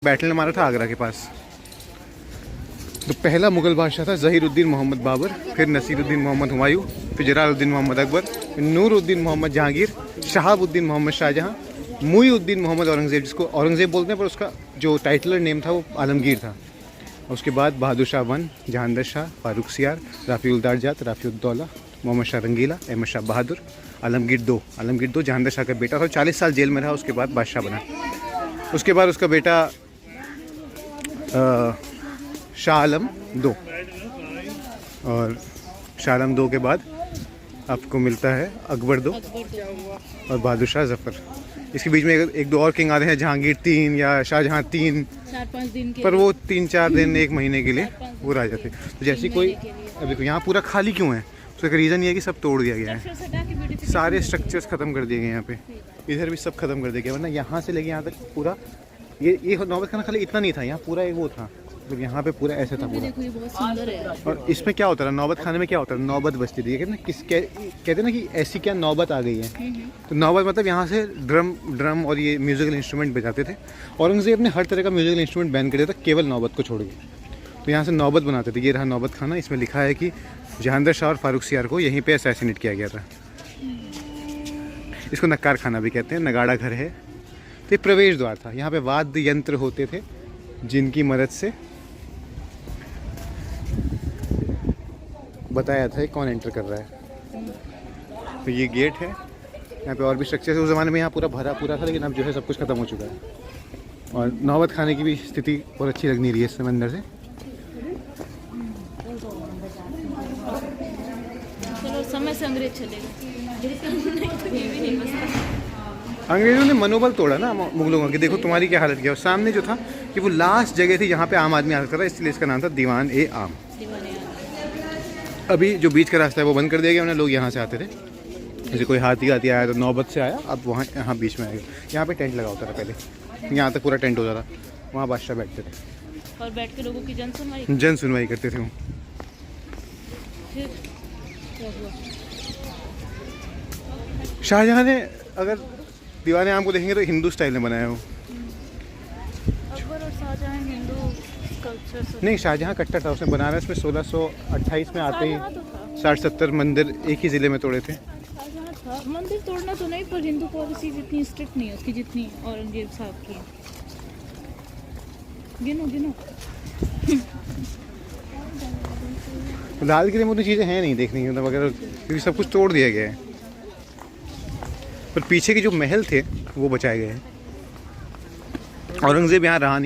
Battle मारा था आगरा के पास। तो पहला मुगल बादशाह था ज़हीरुद्दीन मोहम्मद बाबर, फिर नसीरुद्दीन मोहम्मद हुमायूं, फिर जलालुद्दीन मोहम्मद अकबर, फिर नूरुद्दीन मोहम्मद जहांगीर, शहाबुद्दीन मोहम्मद शाहजहां, मुईउद्दीन मोहम्मद औरंगज़ेब, जिसको औरंगज़ेब बोलते हैं पर उसका जो टाइटलर नेम था वो आलमगीर था। और उसके बाद बहादुर शाह 1, जहांदर शाह, फारूक सियार, राफ़ी दारजात, राफ़ी-उद-दौला, मोहम्मद शाह रंगीला, अहमद शाह बहादुर, आलमगीर 2 जहांदर शाह का बेटा था, 40 साल जेल में रहा, उसके बाद बादशाह बना। उसके बाद उसका बेटा शाह आलम 2, और शाह आलम 2 के बाद आपको मिलता है अकबर 2 और बहादुर शाह जफ़र। इसके बीच में एक दो और किंग आते हैं, जहांगीर 3 या शाहजहां 3, 4-5 दिन के पर वो 3-4 दिन 1 महीने के लिए वो राजा थे। तो जैसे कोई अब देखो यहाँ पूरा खाली क्यों है, उसका रीज़न ये है कि सब तोड़ दिया गया है, सारे स्ट्रक्चर्स ख़त्म कर दिए गए यहाँ पे, इधर भी सब खत्म कर दिया गया, वरना यहाँ से लेके यहाँ तक पूरा ये नौबत खाना खाली इतना नहीं था, यहाँ पूरा एक वो था, मतलब यहाँ पे पूरा ऐसे था पूरा। ये बहुत सुंदर है। और इसमें क्या होता है, नौबत खाने में क्या होता है, नौबत बजती थी, कहते हैं ना कि ऐसी क्या नौबत आ गई है। तो नौबत मतलब यहाँ से ड्रम और ये म्यूज़िकल इंस्ट्रूमेंट बजाते थे। औरंगज़ेब ने हर तरह का म्यूज़िकल इंस्ट्रूमेंट बैन कर दिया था, केवल नौबत को छोड़ के। तो यहाँ से नौबत बनाते थे। ये रहा नौबत खाना, इसमें लिखा है कि जहांदर शाह और फारूक सियार को यहीं पे असैसिनेट किया गया था। इसको नक्कार खाना भी कहते हैं, नगाड़ा घर है। तो ये प्रवेश द्वार था, यहाँ पे वाद्य यंत्र होते थे जिनकी मदद से बताया था कौन एंटर कर रहा है। तो ये गेट है, यहाँ पे और भी स्ट्रक्चर। उस ज़माने में यहाँ पूरा भरा पूरा था, लेकिन अब जो है सब कुछ ख़त्म हो चुका है। और नौबत खाने की भी स्थिति बहुत अच्छी लग नहीं रही है इस समय अंदर से। चलो समय से अंग्रेज चलेगा, ये भी नहीं बचता। अंग्रेज़ों ने मनोबल तोड़ा ना मुगलों का, देखो तुम्हारी क्या हालत किया। और सामने जो था कि वो लास्ट जगह थी जहाँ पे आम आदमी आ सकता था, इसलिए इसका नाम था दीवान-ए-आम। अभी जो बीच का रास्ता है वो बंद कर दिया गया, उन्हें लोग यहाँ से आते थे। जैसे कोई हाथी आया तो नौबत से आया, अब वहाँ यहाँ बीच में आएगा। यहाँ पे टेंट लगा होता था पहले, यहाँ तक पूरा टेंट होता था, वहाँ बादशाह बैठते थे और बैठ के लोगों की जन सुनवाई करते थे वो। फिर क्या हुआ? शाहजहाँ ने, अगर दीवान-ए-आम को देखेंगे तो हिंदू स्टाइल में बनाया हो। अकबर और शाहजहां हिंदू कल्चर से नहीं, शाहजहाँ कट्टर था, उसने बनारस में 1628 में आते ही शाहजहां तो था। 60-70 मंदिर एक ही ज़िले में तोड़े थे। शाहजहां था, मंदिर तोड़ना तो नहीं, पर हिंदू पॉलिसी जितनी स्ट्रिक्ट नहीं है उसकी जितनी औरंगजेब साहब की। गिनो लाल किले में उतनी चीज़ें हैं नहीं देखने की, मतलब वगैरह, क्योंकि सब कुछ तोड़ दिया गया है। पर पीछे के जो महल थे वो बचाए गए हैं। औरंगज़ेब यहाँ रहा नहीं,